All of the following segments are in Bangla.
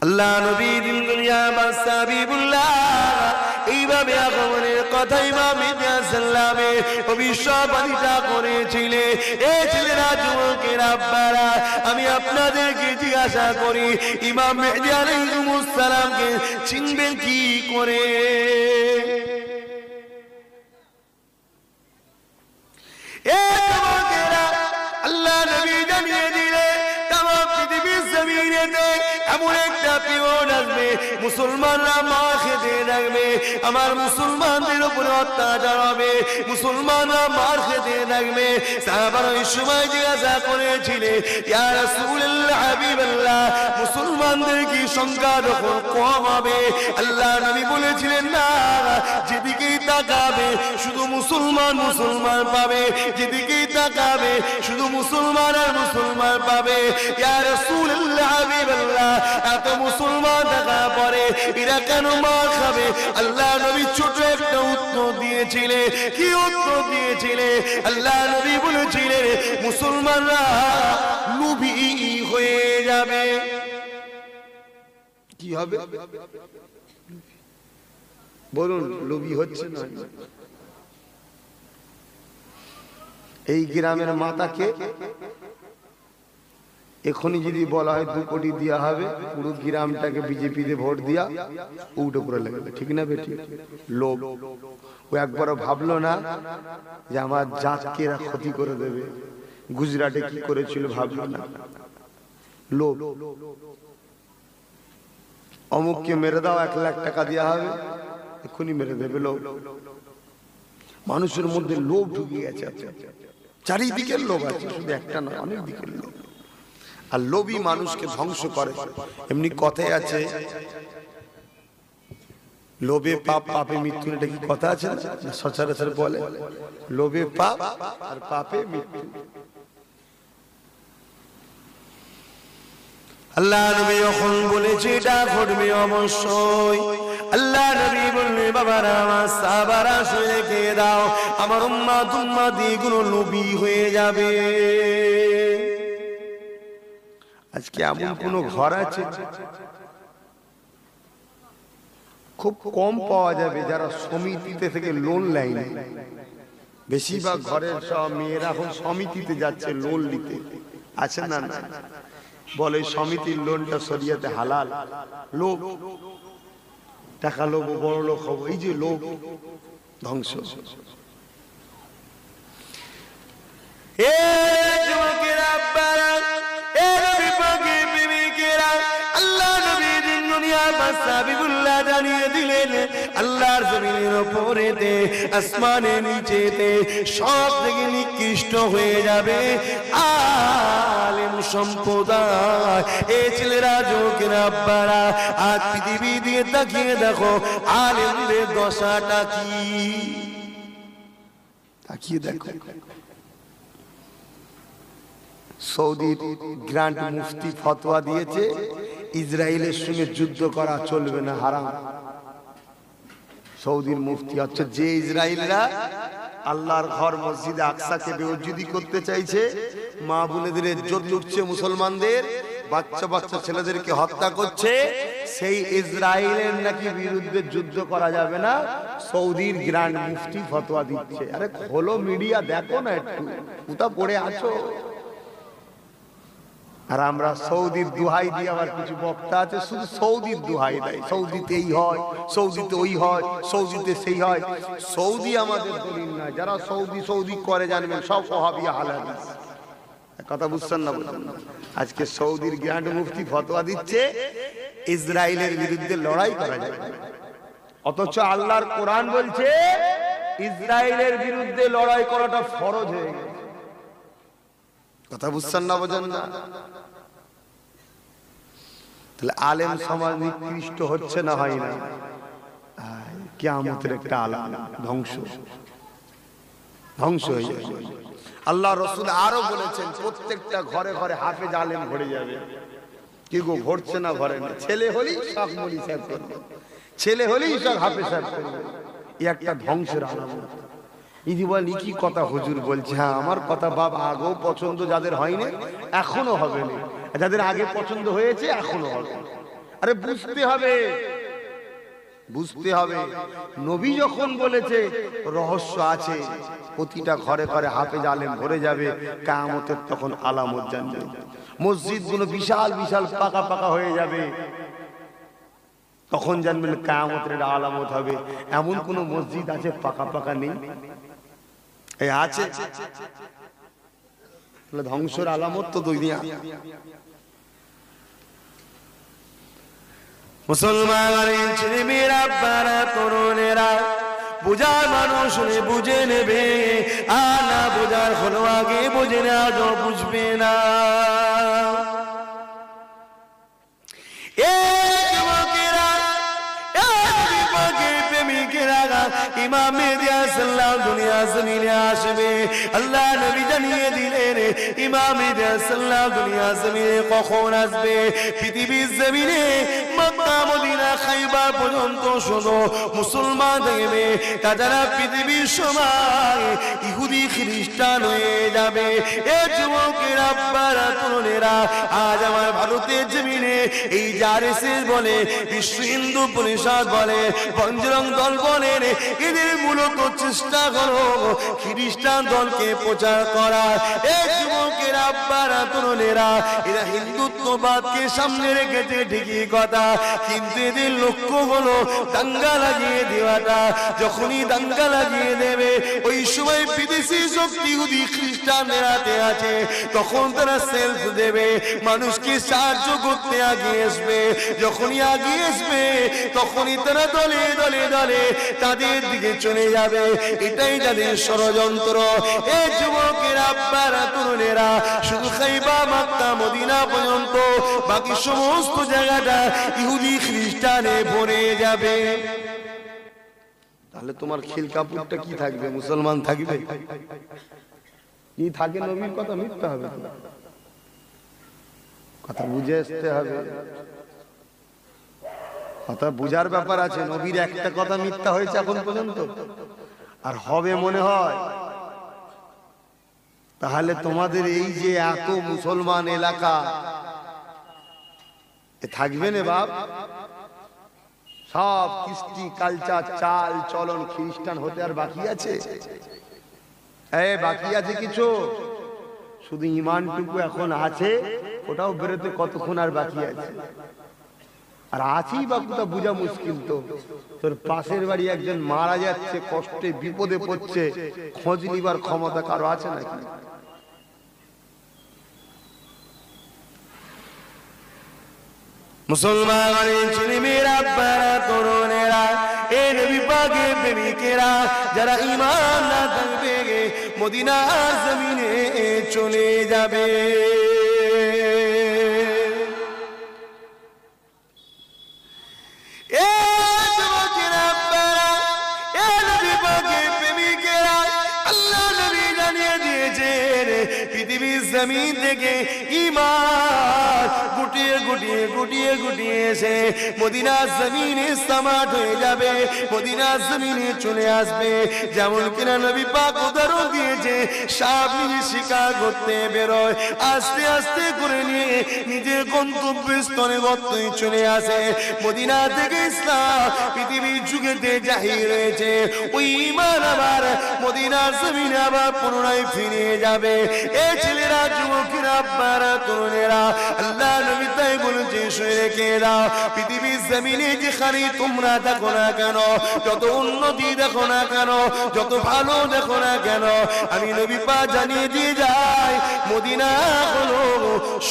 আল্লাহ নবী দিন দুনিয়া বাদশা হাবিবুল্লাহ এইভাবে আগমনের কথা ইমাম ইলিয়াস সাল্লামে ভবিষ্যৎবাণীটা করেছিলেন। এই ছেলেরা, যুবকের আব্বারা, আমি আপনাদেরকে জিজ্ঞাসা করি, ইমাম মেহদী আলাইহিস সালামকে চিনবেন কি করে? আল্লাহ নবী জানিয়ে দিলেন তামাম পৃথিবীর জমিনেতে এমন একটা পিরিয়ড আসবে, মুসলমানরা মার খেতে থাকবে, আমার মুসলমানদের উপরে অত্যাচার হবে, মুসলমানরা মার খেতে থাকবে। সাহাবারা ওই সময় জিজ্ঞাসা করেছিলেন, ইয়া রাসূলুল্লাহ, হাবিবাল্লাহ, মুসলমানদের কি সংখ্যা যখন কম হবে? আল্লাহ নবী বলেছিলেন, না, যেদিকেই তাকাবে শুধু মুসলমান মুসলমান পাবে, যেদিকেই তাকাবে শুধু মুসলমান আর মুসলমান পাবে। ইয়া রাসূলুল্লাহ, হাবিবাল্লাহ, এত মুসলমান দেখা পরে এরা কেন মার খাবে? আল্লাহ নবী ছোট একটা উত্তর দিয়েছিলেন। কি উত্তর দিয়েছিলেন? আল্লাহ নবী বলেছিলেন, মুসলমানরা লোভী হয়ে যাবে। কি হবে বলুন? লোভী হচ্ছে না? এই গ্রামের মাতাকে এখনই যদি বলা হয় 2 কোটি দেওয়া হবে, পুরো গ্রামটাকে বিজেপিতে ভোট দিয়া উল্টো করে লাগবে, ঠিক না বেটি? লোভ। ও একবারও ভাবলো না যে আমার জাতকে এরা ক্ষতি করে দেবে। গুজরাটে কি করেছিল ভাবলো না। লোভ। অমুককে মেরে দাও, 1 লাখ টাকা দেওয়া হবে, এখনই মেরে দেবে। লোভ। মানুষের মধ্যে লোভ ঢুকে গেছে, চারিদিকের লোভ আছে, শুধু একটা নয়, অনেক দিকের লোভ। আর লোভী মানুষকে ধ্বংস করে। এমনি কথাই আছে, লোভে পাপ, পাপে মৃত্যু। এটা কি কথা আছে না? সচরাচর বলে লোভে পাপ আর পাপে মৃত্যু। আল্লাহ নবী যখন বলেছে এটা ঘটবে অবশ্যই, আল্লাহ নবী বললেন, বাবারা আমার, সাহাবারা শুনে রেখে দাও, আমার উম্মাত উম্মাতিগুলো লোভী হয়ে যাবে। আজকে এমন কোন ঘর আছে, খুব কম পাওয়া যাবে যারা সমিতিতে থেকে লোন নেয়নি। বেশিরভাগ ঘরের সব মেয়েরা এখন সমিতিতে যাচ্ছে লোন নিতে। আছে না? না, বলে সমিতির লোনটা শরিয়াতে হালাল। লোভ, টাকা লোভ, বড় লোক হবো, এই যে লোভ, ধ্বংস। হাবিবুল্লাহ জানিয়ে দিলেন, আল্লাহর জমিনের উপরেতে, আসমানের নিচেতে সব থেকে নিকৃষ্ট হয়ে যাবে আলেম সম্প্রদায়। এই ছেলেরা, যুবকেরা, আব্বারা, আজ পৃথিবী দিয়ে তাকিয়ে দেখো আলেমদের দশাটা কি। তাকিয়ে দেখো, সৌদির গ্র্যান্ড মুফতি ফতোয়া দিয়েছে, ইসরায়েলের সঙ্গে যুদ্ধ করা চলবে না, হারাম। সৌদির মুফতি হচ্ছে যে ইসরায়েলরা আল্লাহর ঘর মসজিদে আকসাকে বেউজ্জুদি করতে চাইছে, মা বোনেদের ইজ্জত লুটছে, মুসলমানদের বাচ্চা বাচ্চা ছেলেদেরকে হত্যা করছে, সেই ইসরায়েলের নাকি বিরুদ্ধে যুদ্ধ করা যাবে না। সৌদির গ্র্যান্ড মুফতি ফতোয়া দিচ্ছে। আরে খোলো মিডিয়া, দেখো না একটু, কোথা পড়ে আছো? আর আমরা সৌদির দোহাই দিয়ে, আবার কিছু বক্তা আছে শুধু সৌদির দোহাই দেয়, সৌদিতে এই হয়, সৌদিতে ওই হয়, সৌদিতে সেই হয়। সৌদি আমাদের দলিল না। যারা সৌদি সৌদি করে জানবেন সব ওয়াহাবি আহলে হাদিস। কথা বুঝছেন না? আজকে সৌদির গ্র্যান্ড মুফতি ফতোয়া দিচ্ছে ইসরায়েলের বিরুদ্ধে লড়াই করা যাবে, অথচ আল্লাহর কোরআন বলছে ইসরায়েলের বিরুদ্ধে লড়াই করাটা ফরজ হয়ে গেছে। কথা বুঝছেন না? বোঝেন না? তাহলে আলেম সমাজ নিকৃষ্ট হচ্ছে না, হয় না? কিয়ামতের একটা আলামত, ধ্বংস, ধ্বংস হয়ে যাবে। আল্লাহ রাসূল আরো বলেছেন, প্রত্যেকটা ঘরে ঘরে হাফেজ আলেম ভরে যাবে। কি গো, ভরছে না? ভরে না। ছেলে হলেই সব মৌলভী সাহেব করবে, ছেলে হলেই সব হাফেজ সাহেব করবে। এই একটা ধ্বংসের আলামত। ইদি বলেন, কি কথা হুজুর বলছে? হ্যাঁ, আমার কথা বাপ, আগেও পছন্দ যাদের হয়নি এখনো হবে না, যাদের আগে পছন্দ হয়েছে এখনো হবে। আরে বুঝতে হবে, বুঝতে হবে। নবী যখন বলেছে রহস্য আছে, প্রতিটা ঘরে ঘরে হাফেজ আলেম ভরে যাবে, কিয়ামতের তখন আলামত জানবে। মসজিদগুলো বিশাল বিশাল পাকা পাকা হয়ে যাবে, তখন জানবেন কিয়ামতের আলামত হবে। এমন কোন মসজিদ আছে পাকা পাকা নেই? এই আছে, ধ্বংসের আলামত তো দুনিয়া। মুসলমানের ছেলেমেয়েরা, আব্বারা, তরুণেরা, বুঝার মানুষ বুঝে নেবে, আর না বুঝার হলো আগে বুঝে না, তো বুঝবে না। ইমাম মেহেদী আলাইহিসসালাম দুনিয়া জমিনে আসবে। আল্লাহ নবী জানিয়ে দিলেন ইমাম মেহেদী আলাইহিসসালাম দুনিয়া জমিনে কখন আসবে। পৃথিবীর জমিনে মক্কা, মদিনা, খাইবার পর্যন্ত শুধু মুসলমান থাকবে, তাছাড়া পৃথিবীর সবাই ইহুদি খ্রিস্টান হয়ে যাবে। এ যুবকের আব্বারা, তরুণেরা, আজ আমার ভারতের জমিনে এই জারএসএস বলে, বিশ্ব হিন্দু পরিষদ বলে, বজরং দল বলেন, এদের মূলত চেষ্টা করো খ্রিস্টান দলকে প্রচার করা। এই যুবকের আব্বারা, তরুণেরা, এরা হিন্দুত্ববাদকে সামনে রেখেছে ঠিকই কথা, কিন্তু এদের লক্ষ্য হলো দাঙ্গা লাগিয়ে দেওয়াটা। যখনই দাঙ্গা লাগিয়ে দেবে, ওই সময় বিদেশি শক্তি ইহুদি খ্রিস্টানদের হাতে আছে, তখন তারা সেলফ দেবে, মানুষকে সাহায্য করতে আগিয়ে আসবে। যখনই আগিয়ে আসবে, তখনই তারা দলে দলে দলে তাদের দিকে চলে যাবে। এটাই তাদের ষড়যন্ত্র। এই যুবকের আব্বারা, তরুণেরা, শুধু খাইবা, মক্কা, মদিনা পর্যন্ত বাকি সমস্ত জায়গাটা ইহুদি খ্রিস্টানে ভরে যাবে। তাহলে তোমার খিল কাপুরটা কি থাকবে? মুসলমান থাকবে? কি থাকে? নবীর কথা মিথ্যা হবে। কথা বুঝে আসতে হবে, কথা বুঝার ব্যাপার আছে। নবীর একটা কথা মিথ্যা হয়েছে এখন পর্যন্ত, আর হবে মনে হয়। তাহলে তোমাদের এই যে এত মুসলমান এলাকা থাকবে না বাপ? সব কৃষ্টি কালচার, চাল চলন খ্রিস্টান হতে আর বাকি আছে? বাকি আছে কিছু? শুধু ইমানটুকু এখন আছে, ওটাও বেরোতে কতক্ষণ আর বাকি আছে? আর আছেই বা কোথা বোঝা মুশকিল। তো তোর পাশের বাড়ি একজন মারা যাচ্ছে, কষ্টে বিপদে পড়ছে, খোঁজ নিবার ক্ষমতা কারো আছে নাকি? মুসলমানের ছেলেমেয়েরা, আব্বারা, তরুণেরা, এ নবী পাকের প্রেমিকেরা, যারা ঈমান না থাকবে মদিনার জমিনে চলে যাবে। পৃথিবীর জমিন থেকে ঈমান গুটিয়ে গুটিয়ে গুটিয়ে গুটিয়ে এসে মদিনার জমিনে সামাট হয়ে যাবে, মদিনার জমিনে চলে আসবে। যেমন কিনা নবী পাক উদাহরণ দিয়েছে, সাপ নিজে শিকার করতে বেরোয়, আস্তে আস্তে করে নিয়ে নিজের গন্তব্যস্থলে বর্তই চলে আসে। মদিনা থেকে ইসলাম পৃথিবীর যুগেতে জাহির হয়েছে, ওই ঈমান আবার মদিনার জমিনে আবার পুনরায় ফিরে যাবে। এ ছেলেরা, যুবকেরা, আব্বারা, তরুণেরা, আল্লাহ নবী তাই বলেছে, শুনে রেখে দাও, পৃথিবীর জমিনে যেখানে তোমরা দেখো না কেন, যত উন্নতি দেখো না কেন, যত ভালো দেখো না কেন, আমি নবী পাক জানিয়ে দিয়ে যাই, মদিনা হলো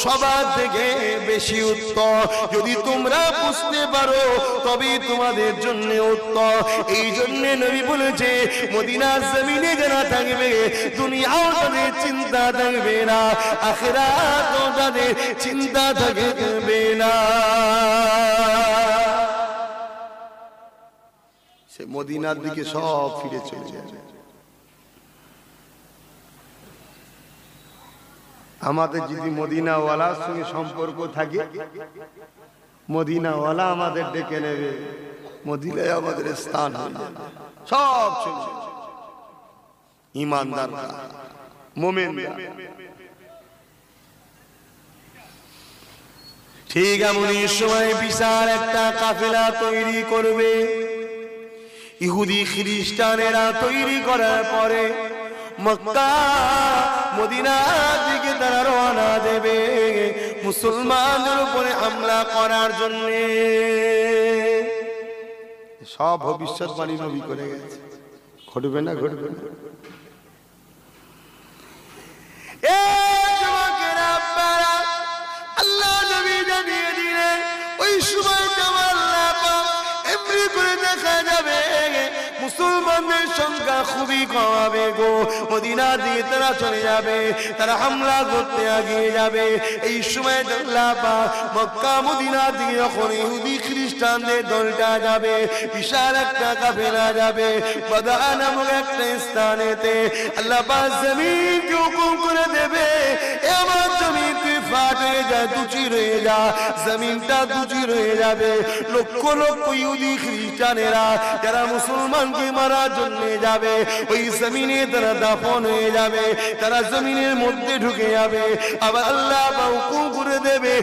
সবার থেকে বেশি উত্তম। যদি তোমরা বুঝতে পারো তবে তোমাদের জন্য উত্তম। এই জন্য নবী বলেছে, মদিনার জমিনে যারা থাকবে, দুনিয়াও তাদের চিন্তা থাকবে না, আখিরাতও তাদের চিন্তা থাকবে না। সে মদিনার দিকে সব ফিরে চলে যাবে। আমাদের যদি মদিনাওয়ালার সঙ্গে সম্পর্ক থাকে, মদিনাওয়ালা আমাদের ডেকে নেবে, মদিনায় আমাদের স্থান হয়ে যাবে, সব চলে যাবে। ঈমানদার মুমিন ঠিক এমনই সময় বিশাল একটা কাফেলা তৈরি করবে। ইহুদি খ্রিস্টানেরা তৈরি করার পরে মক্কা মদিনার দিকে তারা রওনা দেবে মুসলমানদের উপরে হামলা করার জন্য। সব ভবিষ্যৎবাণী নবী করে গেছে, ঘটবে না ঘটবে না। আল্লাহ নবী জানিয়ে দিলেন ওই সময় এমনি করে দেখা যাবে মুসলমানদের সংখ্যা খুবই কম হবে গো। মদিনা দিয়ে তারা চলে যাবে, তারা হামলা করতে এগিয়ে যাবে। এই সময় আল্লাহ পাক মক্কা মদিনা দিয়ে যখন ইহুদি খ্রিস্টানদের দলটা যাবে, বিশাল একটা কাফেলা যাবে বাদা নামক একটা স্থানেতে, আল্লাহ পাক জমিনকে হুকুম করে দেবে আমার জমিন তুই ফাট হয়ে যা, দুচি রয়ে যা, জমিনটা দুচি রয়ে যাবে। লক্ষ লক্ষ ইহুদি খ্রিস্টানেরা যারা মুসলমানকে মারার জন্য যাবে ওই জমিনে তারা দাফন হয়ে যাবে, তারা জমিনের মধ্যে ঢুকে যাবে। আবার আল্লাহ হুকুম করে দেবে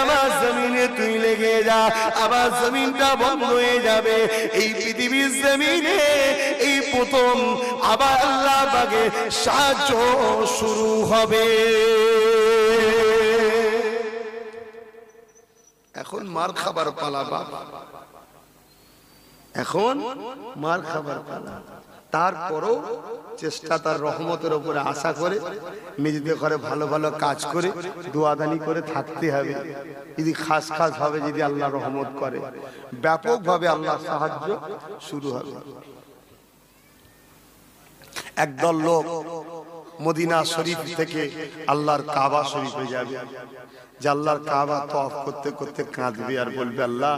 আমার জমিনে তুই লেগে যা, আবার জমিনটা বন্ধ হয়ে যাবে। এই পৃথিবীর জমিনে এই প্রথম আবার আল্লাহ পাকে সাহায্য শুরু হবে। এখন মার খাবার পালা বাবা, এখন মার খাবার পালা। তারপরও চেষ্টা তার রহমতের উপরে আশা করে নিজেদের ঘরে ভালো ভালো কাজ করে দোয়াদানি করে থাকতে হবে। যদি খাস খাস ভাবে যদি আল্লাহ রহমত করে ব্যাপকভাবে আল্লাহ সাহায্য শুরু হবে। একদল লোক মদিনা শরীফ থেকে আল্লাহর কাবা শরীফে যাবে, যে আল্লাহর কাবা তওয়াফ করতে করতে কাঁদবে আর বলবে আল্লাহ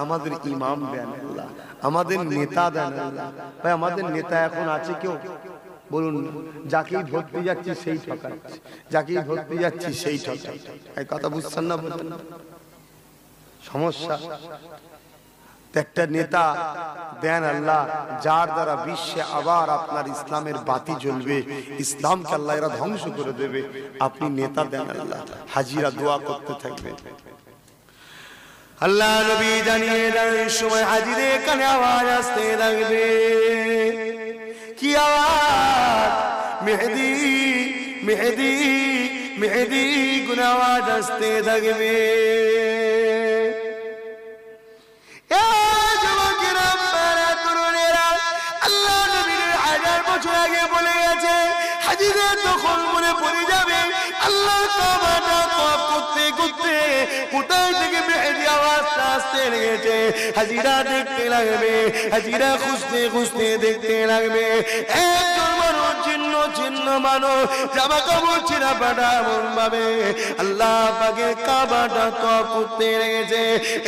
আমাদের ইমাম দেন, আল্লাহ আমাদের নেতা দেন। আল্লাহ ভাই আমাদের নেতা এখন আছে কেউ বলুন? যাকেই ধরতে যাচ্ছি সেই ঠকাচ্ছে, যাকেই ধরতে যাচ্ছি সেই ঠকাচ্ছে। এই কথা বুঝছেন না? বলুন সমস্যা। একটা নেতা দেন আল্লাহ যার দ্বারা বিশ্বে আবার আপনার ইসলামের বাতি জ্বলবে, ইসলামকে আল্লাহ এরা ধ্বংস করে দেবে। আপনি নেতা দেন আল্লাহ। হাজিরা দোয়া করতে থাকবে। আল্লাহ নবী জানিয়ে দেন এই সময় হাজিদের কানে আওয়াজ আসতে থাকবে। কি আওয়াজ? মেহেদি মেহেদি মেহেদি গুণ আওয়াজ আসতে থাকবে। আগে বলে গেছে হাজিরা তখন মনে পড়ে যাবে আল্লাহ কাবাটা তওয়াফ করতে করতে কোথায় থেকে মেহেদি আওয়াজটা আসতে লেগেছে। হাজিরা দেখতে লাগবে, হাজিরা খুঁজতে খুঁজতে দেখতে লাগবে। একজন মানুষ চিহ্ন চিহ্ন মানুষ জামা কাপড় ছিঁড়া ফাটা এমন ভাবে আল্লাহ পাকের কাবাটা তওয়াফ করতে লেগেছে।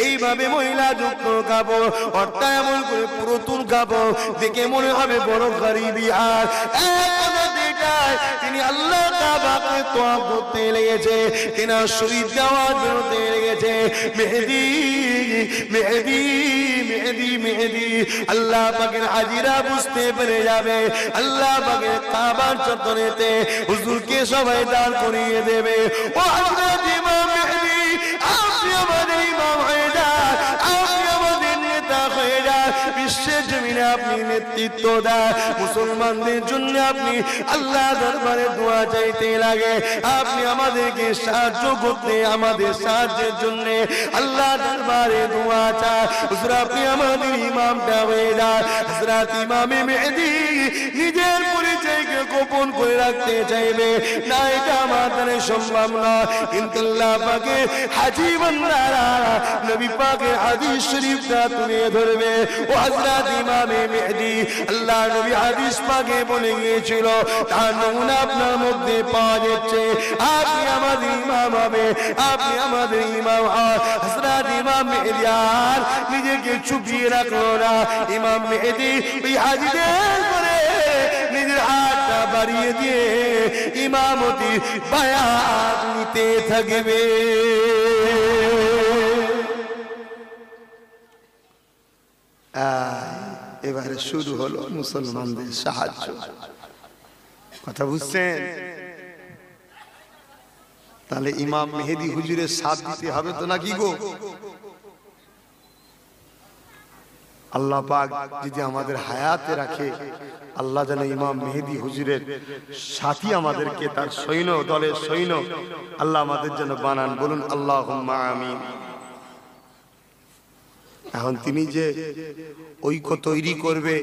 এইভাবে মহিলা যুক্ত কাপড় অর্থাৎ এমন করে পুরাতন কাপড় দেখে মনে হবে বড় গরিবি। আর তিনি আল্লাহ কাবাকে তওয়াফ করতে লেগেছে, তিনি শহীদ যাওয়ার বেরোতে লেগেছে। মেহেদি মেহেদি মেহেদি মেহেদি আল্লাহ পাকের হাজিরা বুঝতে পেরে যাবে আল্লাহ পাকের কাবার চত্বরেতে হুজুরকে সবাই দাঁড় করিয়ে দেবে। ও হযরত ইমাম মেহেদি আপনি আমাদের ইমাম হয়ে যান, আপনি আমাদের নেতা হয়ে যান, বিশ্বের জমিনে আপনি নেতৃত্ব দেন, মুসলমানদের জন্য আপনি আল্লাহ দরবারে দোয়া চাইতে লাগে, আপনি আমাদেরকে সাহায্য করতে আমাদের সাহায্যের জন্য আল্লাহ দরবারে দোয়া চান। হুজুর আপনি আমাদের ইমামটা হয়ে যান। হযরত ইমামে মেহেদি নিজের পরিচয়কে গোপন করে রাখতে চাইবে না, এটা আমাদের সম্ভব না। কিন্তু আল্লাহ পাকের হাজী বান্দারা নবী পাকের হাদিস শরীফটা তুলে ধরবে। ও হযরত ইমামে মেহেদি আল্লাহ নবী হাদিস পাকে বলে গিয়েছিল তার নমুনা আপনার মধ্যে পাওয়া যাচ্ছে। আপনি আমাদের ইমাম হবে, আপনি আমাদের ইমাম। হযরত ইমাম মেহেদি আর নিজেকে চুপিয়ে রাখলো না। ইমাম মেহেদি ওই হাজিদের করে নিজের হাতটা বাড়িয়ে দিয়ে ইমামতি বায়াত নিতে থাকবে। এবারে শুরু হলো মুসলমানদের সাহায্য। কথা বুঝছেন? তাহলে ইমাম মেহেদী হুজুরের সাথ দিতে হবে তো নাকি গো? আল্লাহ পাক যদি আমাদের হায়াতে রাখে, আল্লাহ যেন ইমাম মেহেদী হুজুরের সাথী আমাদেরকে, তার সৈন্য দলের সৈন্য আল্লাহ আমাদের যেন বানান। বলুন আল্লাহুম্মা আমিন। এখন তিনি যে ঐক্য তৈরি করবে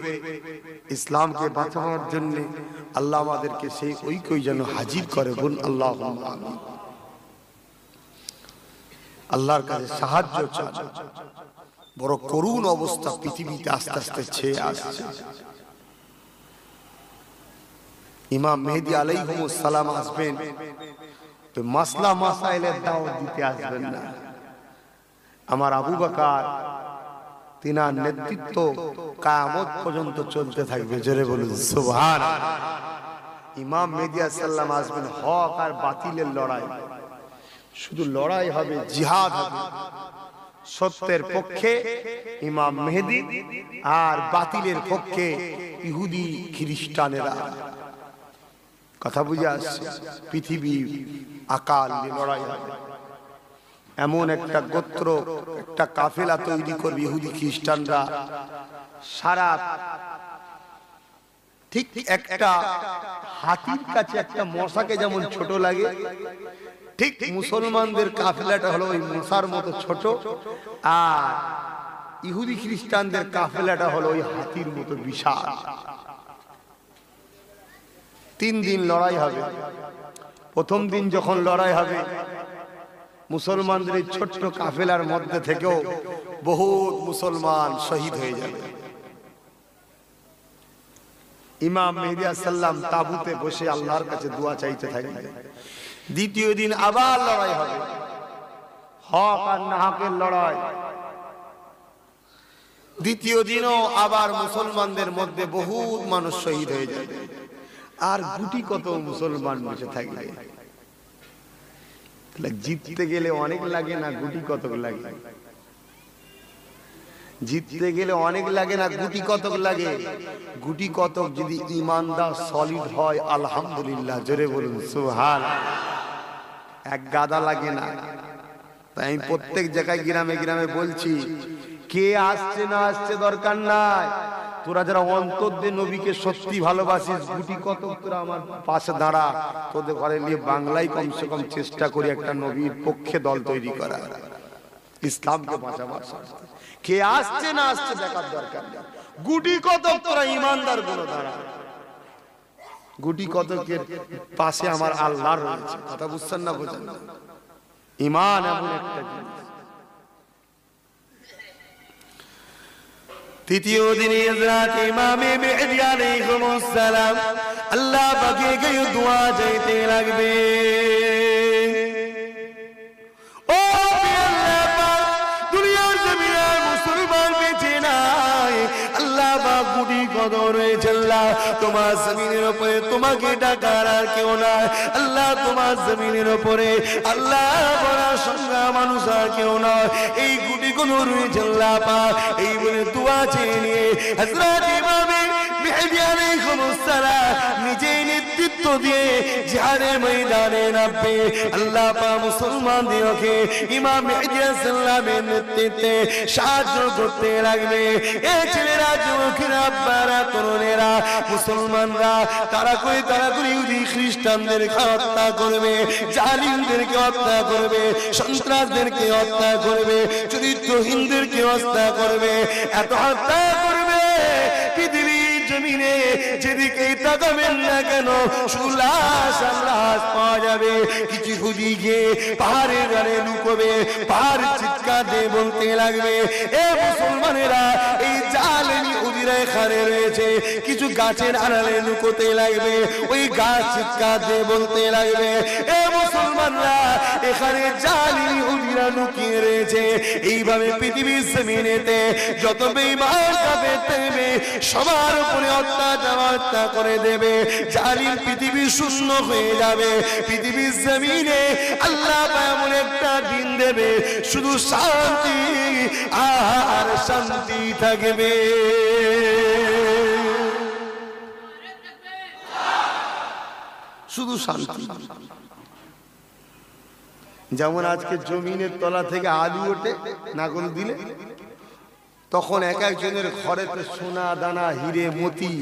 ইসলামকে বাঁচানোর জন্য, আল্লাহ আমাদেরকে সেই ঐক্যই যেন হাজির করে। বলুন আল্লাহুম্মা আমিন। আল্লাহর কাছে সাহায্য চান। বড় করুণ অবস্থা পৃথিবীতে আস্তে আস্তে ছেয়ে আসছে। ইমাম মেহেদী আলাইহিস সালাম আসবেন তো মাসলা মাসাইলের দাওয়াত দিতে আসবেন না। আমার আবু বকর তিনার নেতৃত্ব কিয়ামত পর্যন্ত চলতে থাকবে। জোরে বলুন সুবহানাল্লাহ। ইমাম মেহেদী আলাইহিস সালাম আসবেন, হক আর বাতিলের লড়াই, শুধু লড়াই হবে, জিহাদ হবে। সত্যের পক্ষে ইমাম মেহেদী আর বাতিলের পক্ষে ইহুদি খ্রিস্টানেরা। কথা বুঝে আসছে? পৃথিবী আকাল লড়াই হবে। এমন একটা গোত্র, একটা কাফেলা তৈরি করবে ইহুদি খ্রিস্টানরা। সারা ঠিক একটা হাতির কাছে একটা মশাকে যেমন ছোট লাগে, ঠিক মুসলমানদের কাফেলাটা হলো ওই মশার মতো ছোট, আর ইহুদি খ্রিস্টানদের কাফেলাটা হলো ওই হাতির মতো বিশাল। 3 দিন লড়াই হবে। প্রথম দিন যখন লড়াই হবে, মুসলমানদের এই ছোট্ট কাফেলার মধ্যে থেকেও বহুত মুসলমান শহীদ হয়ে যাবে। ইমাম মেহেদী আলাইহিস সালাম তাবুতে বসে আল্লাহর কাছে দোয়া চাইতে থাকবে। দ্বিতীয় দিন আবার লড়াই হবে, হক আর নাহকের লড়াই। দ্বিতীয় দিনও আবার মুসলমানদের মধ্যে বহুত মানুষ শহীদ হয়ে যাবে। আর গুটি কত মুসলমান বেঁচে থাকবে। জিততে গেলে অনেক লাগে না, গুটি কতক লাগে? জিততে গেলে অনেক লাগে না, গুটি কতক লাগে? গুটি কতক যদি ইমানদার সলিড হয়, আলহামদুলিল্লাহ। জোরে বলুন সুবহানাল্লাহ। এক গাদা লাগে না। তাই আমি প্রত্যেক জায়গায় গ্রামে গ্রামে বলছি, কে আসছে না আসছে দরকার নাই। তোরা যারা অন্তর দিয়ে নবীকে সত্যি ভালোবাসিস, গুটি কতক তোরা আমার পাশে দাঁড়া। তোদের ঘরে নিয়ে বাংলায় কমসে কম চেষ্টা করি একটা নবীর পক্ষে দল তৈরি করা, ইসলামকে বাঁচাবার। কে আসছে না আসছে দেখার দরকার নেই। গুটি কতক তোরা ইমানদার গুলো দাঁড়া। গুটি কতকের পাশে আমার আল্লাহ রয়েছে। কথা বুঝছেন না? বোঝেন না? ঈমান এমন একটা জিনিস। তৃতীয় দিনে হযরত ইমাম মেহেদী আলাইহিস সালাম আল্লাহ পাকে গিয়ে দোয়া চাইতে লাগবে। ও আল্লাহ পাক, দুনিয়ার জমিনে মুসলমান বেঁচে নাই। আল্লাহ পাক গুটি কত রয়েছে। আল্লাহ তোমার জমিনের উপরে তোমাকে ডাকার আর কেউ নাই। আল্লাহ তোমার জমিনের উপরে আল্লাহ বড় সংজ্ঞা মানুষ আর কেউ নয়। এই গুটি কত রয়েছে আল্লাহ পাক এই বলে দোয়া চেয়ে নিয়ে হযরত ইমাম মেহেদী আলাইহিস সালাম নিজে নেতৃত্ব দিয়ে জিহাদের ময়দানে নামবে। আল্লাহ পাক মুসলমানদেরকে ইমাম মেহেদী আলাইহিস সালামের নেতৃত্বে সাহায্য করতে লাগবে। এই ছেলেরা, যুবকেরা, আব্বারা, তরুণেরা, মুসলমানরা তারা করে ইহুদি খ্রিস্টানদেরকে হত্যা করবে, জালিমদেরকে হত্যা করবে, সন্ত্রাসদেরকে হত্যা করবে, চরিত্রহীনদেরকে হত্যা করবে। এত হত্যা করবে পৃথিবীর জমিনে যেদিকেই তাকাবেন না কেন শুধু লাশ আর লাশ পাওয়া যাবে। কিছু ইহুদি গিয়ে পাহাড়ের গানে লুকোবে, পাহাড় চিৎকার দিয়ে বলতে লাগবে, এ মুসলমানেরা, এই জালেম ইহুদিরা এখানে রয়েছে। কিছু গাছের আড়ালে লুকোতে লাগবে, ওই গাছ চিৎকার দিয়ে বলতে লাগবে, এ মুসলমানরা, এখানে জালেম ইহুদিরা লুকিয়ে রয়েছে। এইভাবে পৃথিবীর জমিনেতে যত বেঈমান কাফের থাকবে সবার উপরে হত্যা করে দেবে। জালিম পৃথিবী শূন্য হয়ে যাবে। পৃথিবীর জমিনে আল্লাহ এমন একটা দিন দেবে শুধু শান্তি আর শান্তি থাকবে। শুধু শান্তি। যেমন আজকে জমিনের তলা থেকে আলু ওঠে নাগল দিলে, তখন এক একজনের ঘরেতে সোনা দানা হিরে মতি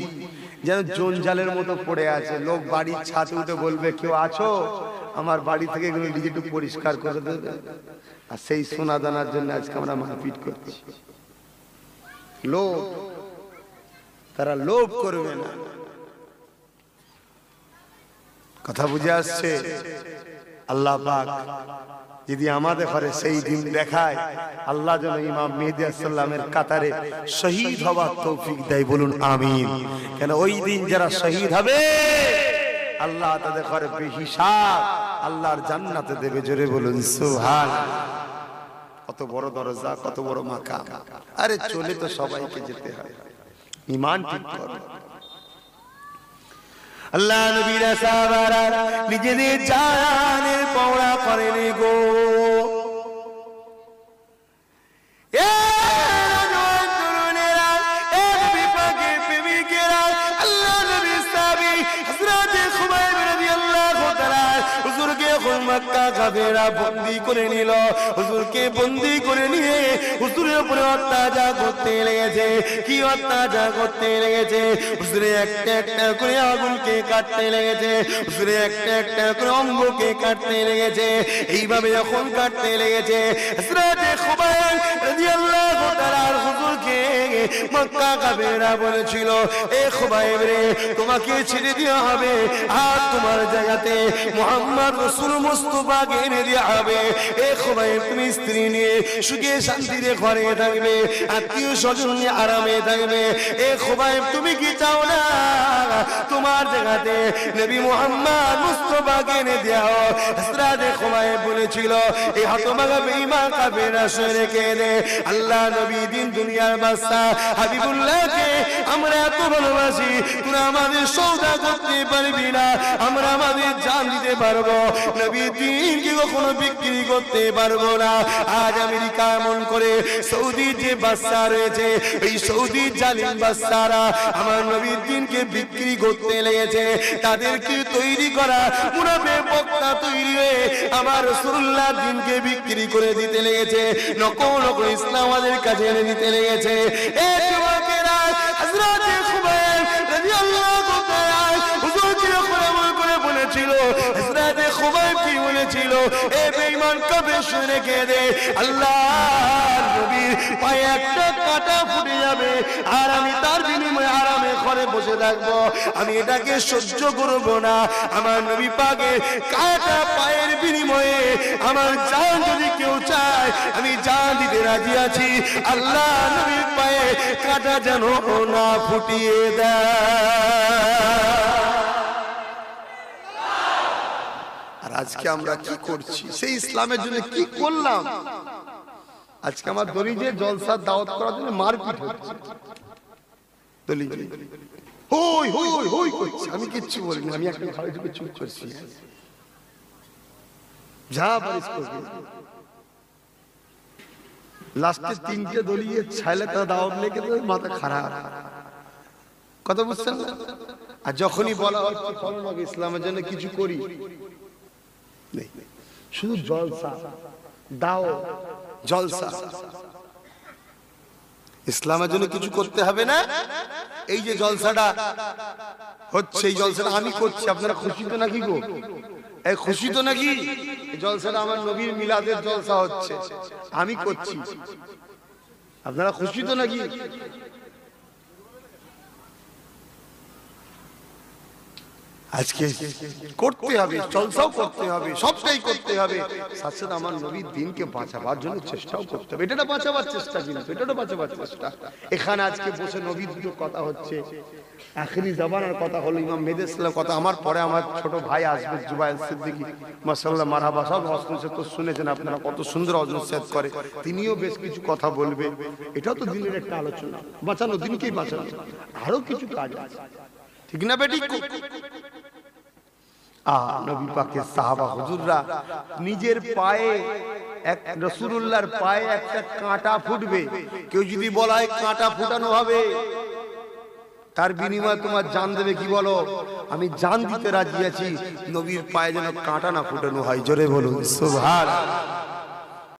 যেন জঞ্জালের মতো পড়ে আছে। লোক বাড়ির ছাদে উঠে বলবে, কেউ আছো, আমার বাড়ি থেকে এগুলো নিজে একটু পরিষ্কার করে দেবে। আর সেই সোনা দানার জন্য আজকে আমরা মারপিট করছি। লোভ, তারা লোভ করবে না। কথা বুঝে আসছে? আল্লাহ পাক যদি আমাদের ঘরে সেই দিন দেখায়, আল্লাহ যেন ইমাম মেহেদী আলাইহিসসালামের কাতারে শহীদ হওয়ার তৌফিক দেয়, বলুন আমিন। কেন ওই দিন যারা শহীদ হবে আল্লাহ তাদের ঘরে বেহিসাব আল্লাহর জান্নাতে দেবে, জোরে বলুন সুবহানাল্লাহ। কত বড় দরজা, কত বড় মাকাম। আরে চলে তো সবাইকে যেতে হয়, ঈমান ঠিক করো। আল্লাহ নবীরা সাহাবারা নিজেদের জানের পওড়া করেন গো। মক্কা কাফেররা বন্দী করে নিল, হুজুরকে বন্দী করে নিয়ে হুজুরের উপরে অত্যাচার করতে লেগেছে। কি অত্যাচার করতে লেগেছে? হুজুরে একটা একটা করে আগুনকে কাটতে লেগেছে, হুজুরে একটা একটা করে অঙ্গকে কাটতে লেগেছে। এইভাবে যখন কাটতে লেগেছে, হযরতে খুবাইব রাদিয়াল্লাহু তাআলা হুজুরকে মক্কা কাফেররা বলেছিল, এ খুবাইব রে, তোমাকে ছেড়ে দেওয়া হবে, আর তোমার জায়গাতে মুহাম্মদ রাসূল মুস্তাফাকে এনে দেওয়া হবে। এ খুবাইব, তুমি স্ত্রী নিয়ে সুখে শান্তিতে ঘরে থাকবে, আত্মীয় স্বজন নিয়ে আরামে থাকবে। এ খুবাইব, তুমি কি চাও না তোমার জায়গাতে নবী মুহাম্মদ মুস্তাফাকে এনে দেওয়া? হযরতে খুবাইব বলেছিল, এই হতভাগা বেঈমান কাফেররা শুনে কেঁদে, আল্লাহ নবী দিন দুনিয়ার বাদশা হাবিবুল্লাহকে আমরা এত ভালোবাসি, তুই আমাদের সওদা করতে পারবি না, আমরা আমাদের জান দিতে পারবো, নবী দিনকে কখনো বিক্রি করতে পারবো না। আজ আমেরিকা এমন করে, সৌদি যে বাদশা রয়েছে, এই সৌদি জালিম বাদশারা আমার নবীর দিনকে বিক্রি করতে লেগেছে। তাদেরকে তৈরি করা মুনাফিক বক্তা তৈরি হয়ে আমার রাসূলুল্লাহ দিনকে বিক্রি করে দিতে লেগেছে, নকল নকল ইসলাম আমাদের কাছে এনে দিতে লেগেছে। এ যুবকেরা, হযরতে খুবাইব রাদিয়াল্লাহু তাআলা হুজুরকে এমন করে বলেছিল, হযরতে খুবাইব কি বলেছিল, এ বেঈমান কবে শুনে কেঁদে, আল্লাহর নবীর পায়ে একটা কাঁটা ফুটে যাবে, আর আমি তার বিনিময়ে আরামে ঘরে বসে থাকবো, আমি এটাকে সহ্য করব না। আমার নবী পাকের কাঁটা পায়ের বিনিময়ে আমার জান যদি কেউ চায়, আমি জান দিতে রাজি আছি। আল্লাহ নবীর পায়ে কাঁটা যেন না ফুটিয়ে দেয়। আর আজকে আমরা কি করছি? সেই ইসলামের জন্য কি করলাম? আজকে আমার দলিলে জলসার দাওয়াত করার জন্য মারপিট হচ্ছে, দলিলে হই হই হই করছে। আমি কিচ্ছু বলিনি, আমি একটা ঘরে ঢুকে চুপ করছি, যা পারিস করবি। লাস্টে তিনটে দলিয়ে ছাইলে তারা দাওয়াত লেগে মাথা খারাপ, কথা বুঝছেন না? আর যখনই বলা হচ্ছে চলো না ইসলামের জন্য কিছু করি, শুধু জলসা দাও, জলসা। ইসলামের জন্য কিছু করতে হবে না। এই যে জলসাটা হচ্ছে, এই জলসাটা আমি করছি, আপনারা খুশি তো নাকি গো? এই খুশি তো নাকি? এই জলসাটা আমার নবীর মিলাদের জলসা হচ্ছে, আমি করছি, আপনারা খুশি তো নাকি? আজকে করতে হবে, জলসাও করতে হবে, সবটাই করতে হবে, সাথে সাথে আমার নবীর দিনকে বাঁচাবার জন্য চেষ্টাও করতে হবে। এটা বাঁচাবার চেষ্টা, কিন্তু এটা বাঁচাবার চেষ্টা। এখানে আজকে বসে নবীর দুটো কথা হচ্ছে, আখিরি জামানার কথা হলো, ইমাম মেহেদী আলাইহিসসালামের কথা। আমার পরে আমার ছোট ভাই আসবে জুবায়ের সিদ্দিকী, মাশাআল্লাহ, মারহাবা। সব হজরত তো শুনেছেন আপনারা, কত সুন্দর হজরত করে, তিনিও বেশ কিছু কথা বলবে। এটাও তো দিনের একটা আলোচনা, বাঁচানো দিনকেই বাঁচানো, আরো কিছু কাজ আছে, ঠিক না বেটি? নবী পাকের সাহাবা হুজুররা নিজের পায়ে, এক রাসূলুল্লাহর পায়ে একটা কাঁটা ফুটবে, কেউ যদি বলায় কাঁটা ফুটানো হবে, তার বিনিময়ে তোমার জান দেবে, কি বলো? আমি জান দিতে রাজি আছি, নবীর পায়ে যেন কাঁটা না ফুটানো হয়। জোরে বলুন সুবহানাল্লাহ।